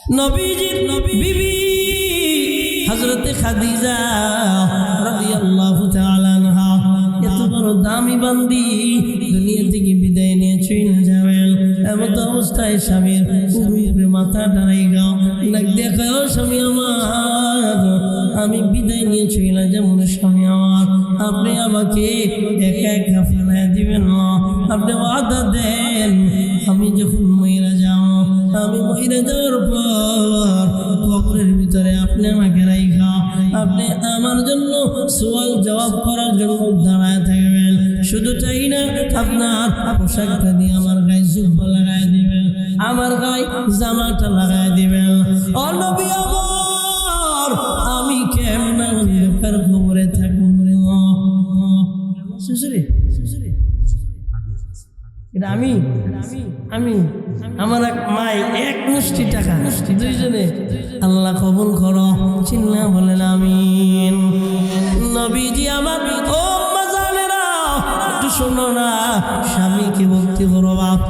নবীজির বিবি হযরতে খাদিজা রাদিয়াল্লাহু তাআলা আনহা এত বড় দামি বান্দি দুনিয়া থেকে বিদায় নিয়ে চলে যাবেন। এমন অবস্থায় স্বামীর উপরে মাথা দাঁড়াই গাও লাগ দেখাও স্বামী আমার, আমি বিদায় নিয়ে চলে যাব স্বামী আমার, আপনি আমাকে একা একা ফেলায় দিবেন না, আপনি ওয়াদা দেন আমি যখন মইরা যাও, আমি মইরা যাওয়ার পর কবরের ভিতরে আপনি আমাকে রাইখা আপনি আমার জন্য সওয়াল জবাব করার জন্য দাঁড়ায় থাকবেন। শুধু চাই না আপনার পোশাকটা দিয়ে আমার গায়ে জুব্বা লাগায় দিবেন, আমার গায়ে জামাটা লাগায় দিবেন। ও নবী আমার, আমি কেমন অন্ধকার কবরে থাকবো শ্বশুরে এটা আমি আমার এক মাই এক মুষ্টি টাকা দুইজনে আল্লাহ কবুল করো, চিল্লা বলেন আমিন। নবীজি আমার ও মাজানেরা একটু শোনো না, স্বামীকে ভক্তি করো বাপ,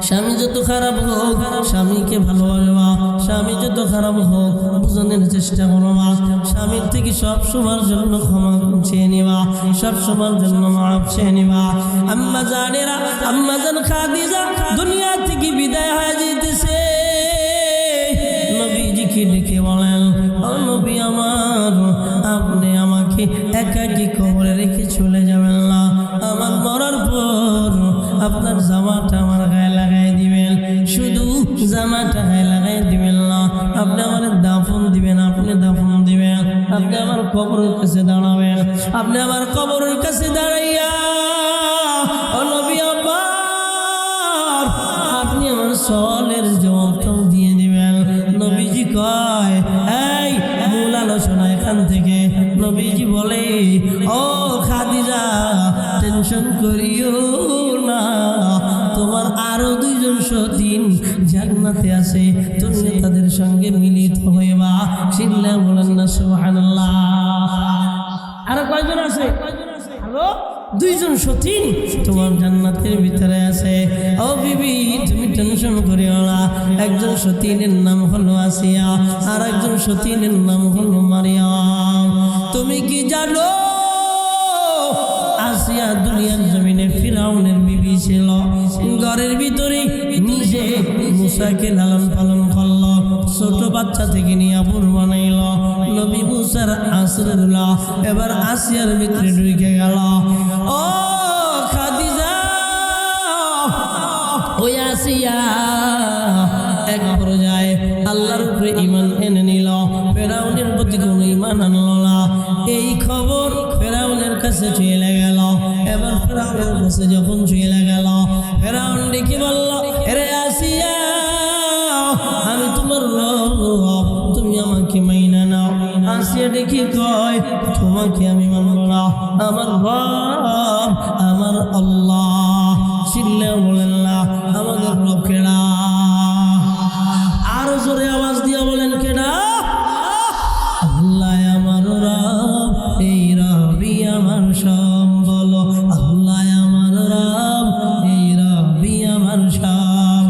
স্বামী যত খারাপ হোক স্বামীকে ভালোবাসবা, স্বামী যত খারাপ হোক বোঝানোর চেষ্টা করো মা, স্বামীর থেকে সব সময়ের জন্য ক্ষমা চেয়ে নিবা, সব সময়ের জন্য মাফ চেয়ে নিবা। আম্মা জানেরা আম্মা জান খাদিজা দুনিয়া থেকে বিদায় হয়ে যেতেছে, নবীজিকে ডেকে বলেন ও নবী আমার, আপনি আমাকে একাকী কবরে রেখে চলে যাবেন না, আমার মরার পর আপনার জামাটা আমার গায়ে লাগাই দিবেন, শুধু জামাটা গায়ে লাগাই দিবেন না, আপনি আমার দাফন দিবেন, আপনি দাফন দিবেন, আপনি আমার কবরের কাছে দাঁড়াবেন, আপনি আমার কবরের কাছে দাঁড়াইয়া ও নবী আমার আপনি আমার সওয়ালের জবাবটাও দিয়ে দিবেন। নবীজি কয় এই মূল আলোচনা এখান থেকে, নবীজি বলে ও খাদিজা টেনশন করিও না, তোমার আরো দুইজন সতীন জান্নাতে আছে, তুমি তাদের সঙ্গে মিলিত হইবা, চিল্লা বলেন না সুবহানাল্লাহ। আরো কয়জন আছে? আরো দুইজন সতীন তোমার জান্নাতের ভিতরে আছে। ও বিবি তুমি টেনশন করিও না, একজন সতীনের নাম হলো আসিয়া, আর একজন সতীনের নাম হলো মারিয়াম। তুমি কি জানো আসিয়া দুনিয়ার জমিনে ফিরাউনের বিবি ছিল, ঘরের ভিতরে নিজে মুসাকে লালন পালন করলো, ছোট বাচ্চা থেকে নিয়ে বুড়ো বানাইল, নবী মুসার আশ্রয়ুল্লাহ এবার আসিয়ার ভিতরে ঢুকে গেল। ও খাদিজা ওই আসিয়া এক পর্যায়ে আল্লাহর উপরে ঈমান এনে নিল, ফেরাউনের প্রতি কোনো ঈমান আনলো না। এই খবর ফেরাউনের কাছে চলে গেল। এবার ফেরাউনের কাছে যখন চলে গেল, ফেরাউন ডেকে বলল এরে আসিয়া আমি তোমার রব, তুমি আমাকে মাইনা নাও। আসিয়া ডেকে কয় তোমাকে আমি মানব না, আমার রব আমার আল্লাহ। চিল্লা বলেন না আমাদের রব কেডা? আরো জোরে আওয়াজ দিয়া বলেন কেডা? আল্লাহ আমার রব, এই রবি আমার সব। বলো আল্লাহ আমার রব, এই রবি আমার সব।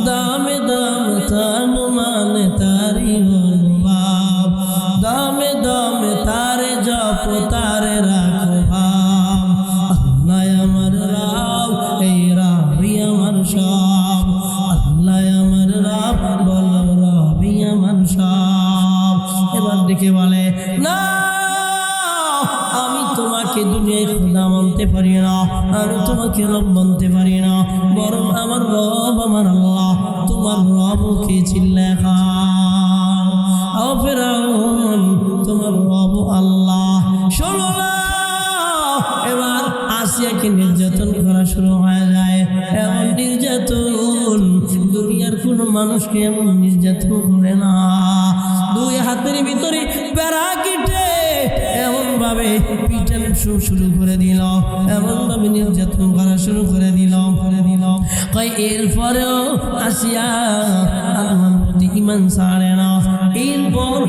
দামে দাম তান মানে তারি অনুভব, দামে দামে তারে জপ তারে রাখো ভাব। আল্লাহ আমার রব, এই রবি আমার সব। আল্লাহ আমার রব, বলো রবি আমার সব। এবার দেখে বলে না আমি তোমাকে দুনিয়ায় খোদা মানতে পারি না, আমি তোমাকে রব মানতে পারি না, বরং আমার রব আমার আল্লাহ। তোমার রবকে চিল্লা খান ও ফেরাউন, তোমার রব আল্লাহ। শোনো না এবার আসিয়াকে নির্যাতন করা শুরু হয়ে যায়। এমন নির্যাতন দুনিয়ার কোনো মানুষকে এমন নির্যাতন করে না। দুই হাতের ভিতরে বেড়া কেটে এমন ভাবে পিটান শুরু করে দিল, এমন ভাবে নির্যাতন করা শুরু করে দিল। কয় এরপরেও আসিয়া আল্লাহর প্রতি ঈমান ছাড়ে না। এরপর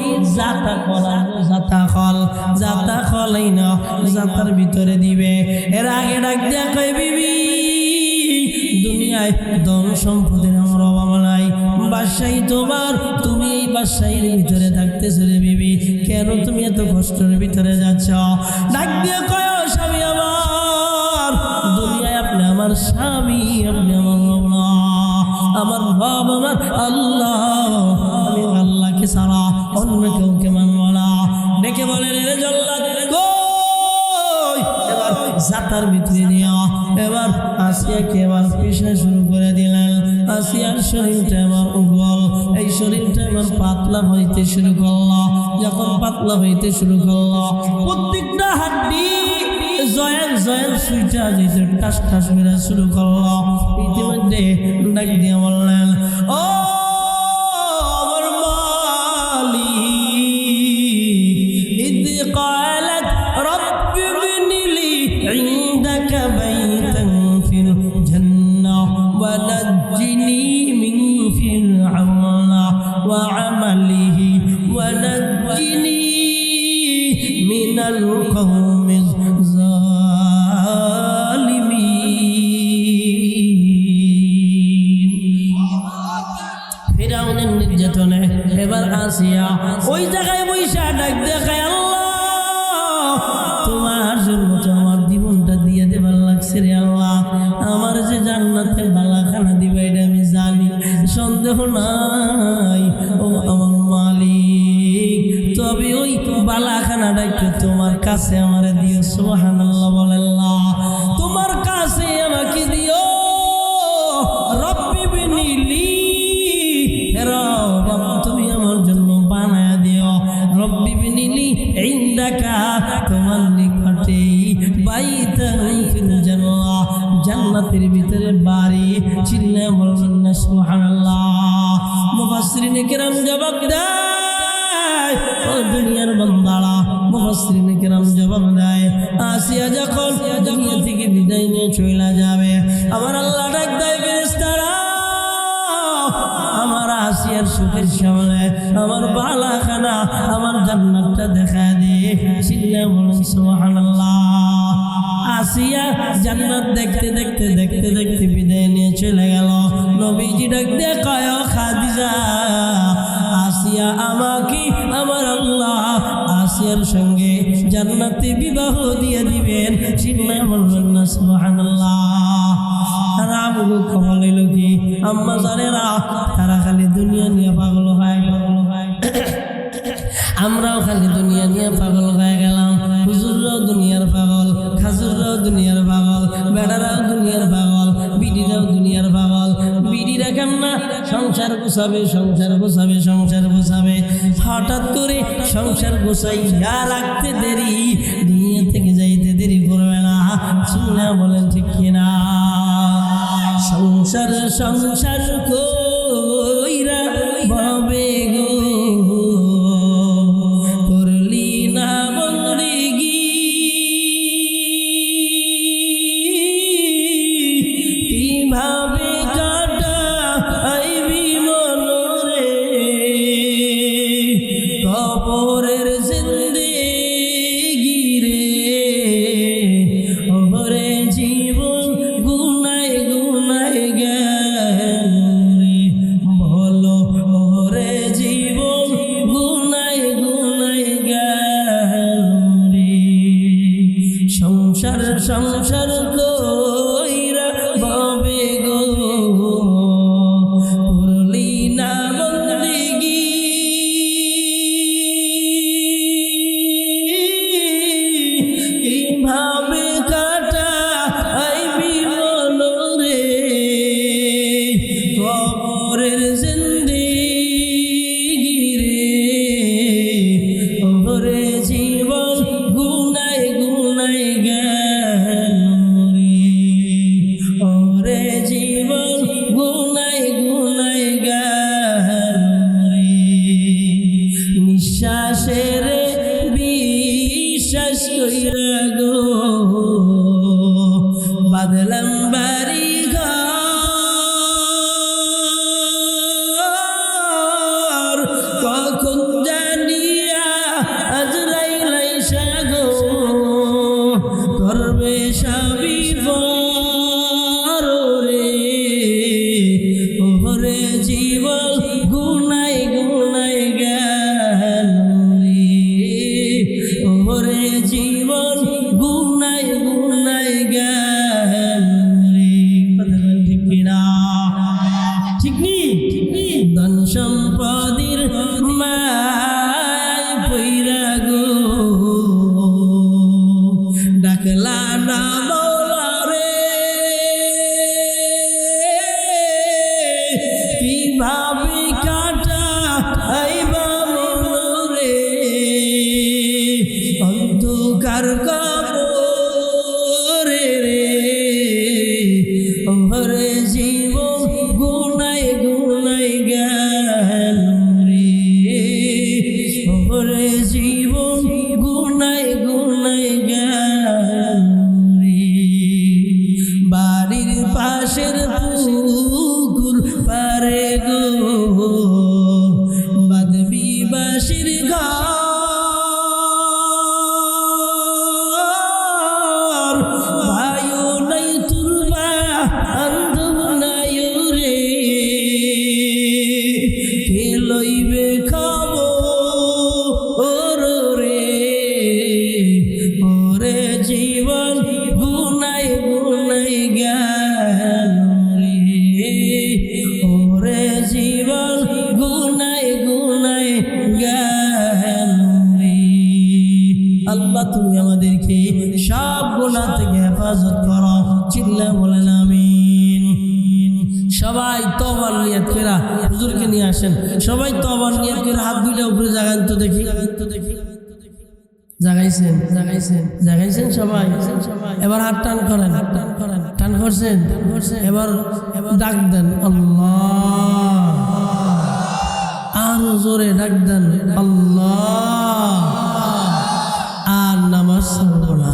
জাতা খলাই না জাতার ভিতরে দিবে। এর আগে ডাক দিয়া কয় বিবি দুনিয়ায় ধন সম্পদের আমার অভাব নাই, বাদশাহী তোমার, রাজশাহীর ভিতরে থাকতেছো রে বিবি, কেন তুমি এত কষ্টের ভিতরে যাচ্ছ? ডাক দিয়ে কয়, স্বামী আমার, দুনিয়ায় আপনি আমার স্বামী, আপনি আমার মাওলা, আমার রব, আমার আল্লাহ, আমি আল্লাহকে ছাড়া অন্য কাউকে মানব না। ডেকে বলেন, রে জল্লাদ কই? এবার জাতার ভিতরে নিয়ে এবার আসিয়াকে এবার পেশা শুরু করে দিলেন। আসিয়ার শরীরটা এবার উর্বর, এই শরীরটা এবার পাতলা হইতে শুরু করলো। যখন পাতলা হইতে শুরু করলো, প্রত্যেকটা হাড্ডি জয়েন জয়েন সুইটা যেতে টাস টাস মেরা শুরু করলো। ইতিমধ্যে ডাক দিয়ে বললেন, ও আমার মালিক, ইদ ক্বালাত রব্বি ইবনি লি ইনদাকা বাইতান ফিল জান্নাহ ওয়া নাজ্জিনি মিন ফিরআউনা ওয়া আমালিহি ওয়া নাজ্জিনি মিনাল কওমিজ ফিরাউনের নির্যাতনে এবার আসিয়া ওই জায়গায় বৈশা ডাক দেখায়, আল্লাহ তোমার জন্য তো আমার জীবনটা দিয়ে দেবার লাগছে রে আল্লাহ, আমার যে জান্নাতে বালাখানা দিবে এটা আমি জানি, সন্দেহ নাই ও আমার মালিক, তবে ওই বালাখানাটা একটু তোমার কাছে আমার দিও। সুবহানাল্লাহ বলেন, তোমার কাছে আমাকে দিও। রব্বি ইবনি লি, তুমি আমার জন্য বানায়া দিও। রব্বি ইবনি লি ইনদাকা, তোমার নিকটে বাইতান ফিল জান্নাহ, জান্নাতের ভিতরে বাড়ি। চিল্লায়া বলবেন না সুবহানাল্লাহ। মুফাসসিরিনে কিরাম জবাব দেয়, ও দুনিয়ার বান্দারা, মুফাসসিরিনে কিরাম জবাব দেয়, আসিয়া যখন দুনিয়া থেকে বিদায় নিয়ে চলে যাবে, আমার আল্লাহ ডাক দেয়, ফেরেশতারা আমার আসিয়ার সুখের সামনে আমার বালাখানা, আমার জান্নাতটা দেখা দে। চিল্লায়া বলেন সুবহানাল্লাহ। আসিয়া জান্নাত দেখতে দেখতে দেখতে দেখতে বিদায় নিয়ে চলে গেল। নবীজি ডাক দিয়ে কয়, খাদিজা, আসিয়া আমাকে আমার আল্লাহ আসিয়ার সঙ্গে জান্নাতে বিবাহ দিয়ে দিবেন। চিল্লায়া বলবেন না সুবহানাল্লাহ। তারা আমগো খবর হইল কি, আম্মা জানেরা, তারা খালি দুনিয়া নিয়ে পাগল হয়ে গেল, আমরাও খালি দুনিয়া নিয়ে পাগল হয়ে গেলাম। হুজুররাও দুনিয়ার পাগল, খাজুররাও দুনিয়ার পাগল, বেড়ারাও দুনিয়ার পাগল, বিডিরাও দুনিয়ার পাগল। বিডিরা কেমনা সংসার গোছাবে, সংসার গোছাবে, সংসার গোছাবে, হঠাৎ করে সংসার গোছাইয়া রাখতে দেরি, দুনিয়া থেকে যাইতে দেরি করবে না। চিন্না বলেন ঠিক কিনা? সংসার সংসার কইরা ভাবে গো, করলি না বন্দেগি, কিভাবে কাটাইবি মনরে, কবরের জিন্দেগি রে, ওরে জীবন গুনায় গুনায় গেল রে, বলো ওরে জীবন গুনায় গুনায় গেল রে। সংসার সংসার কইরা ভাবে গো, করলি না বন্দেগি, কিভাবে কাটাইবি মনরে, কবরের জিন্দেগি রে, ওরে জীবন গুনায় গুনায় গেল রে, ওরে জীবন গুনায় গুনায় গেল রে। নিঃশ্বাসের বিশ্বাস কইরা গো, বাদলাম বাড়ি ঘর, কখন জানিয়া আজরাইল আইসা গো, করবে সবই পর রে, ওরে জীবন গুনায় গুনায় সম্পদের মায় পইরা গো ডাকলা না মওলা রে কিভাবে কাটাইবা মনরে অন্ধকার কবরে রে ওরে জীবন গুনাই গুনাই গেল রে ওরে জীবন গুনাই গুনাই গেল রে বাড়ির পাশের পুকুর পারে গো বাদবি বাসির ঘর বায়ু নাই তুলবা আন্ধব নাই রে কে লইবে খবর রে ওরে জীবন গুনাই গুনাই গেল রে ওরে জীবন গুনাই গুনাই গেল রে আল্লাহ তুমি আমাদেরকে সব গুনাহ থেকে হেফাজত করো চিল্লা বলেন আমিন সবাই তওবার নিয়ত করে হুজুরকে নিয়ে আসেন সবাই তওবার নিয়ত করে হাত দুইটা উপরে জাগান তো দেখি জাগাইছেন সবাই এবার হাত টান করেন টান করছেন এবার ডাক দেন আল্লাহ আরো জোরে ডাক দেন আল্লাহ আর নামাজ ছাড়ব না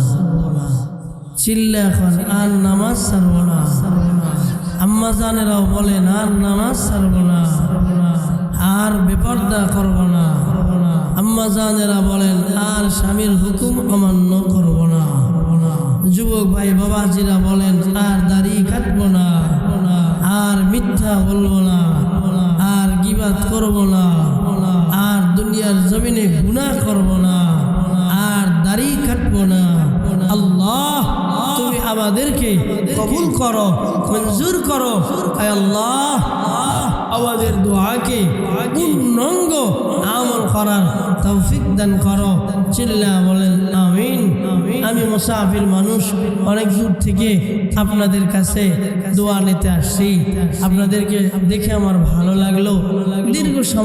চিল্লা এখন আর নামাজ ছাড়ব না আম্মা জানেরাও বলেন আর নামাজ ছাড়ব না আর বেপরদা করব না আম্মা জানেরা বলেন আর স্বামীর হুকুম অমান্য করব না যুবক ভাই বাবাজিরা বলেন আর দাড়ি কাটবো না আর মিথ্যা বলবো না আর গীবাত করব না আর দুনিয়ার জমিনে গুনাহ করব না আর দাড়ি কাটবো না আল্লাহ তুমি আমাদেরকে কবুল করো মঞ্জুর করো আয় আল্লাহ আমাদের দোয়াকে পূর্ণাঙ্গ আমল করার তৌফিক দান করো চিল্লা বলেন আমিন আমি মুসাফির মানুষ অনেক দূর থেকে আপনাদের কাছে দোয়া নিতে আসছি আপনাদেরকে দেখে আমার ভালো লাগলো দীর্ঘ সময়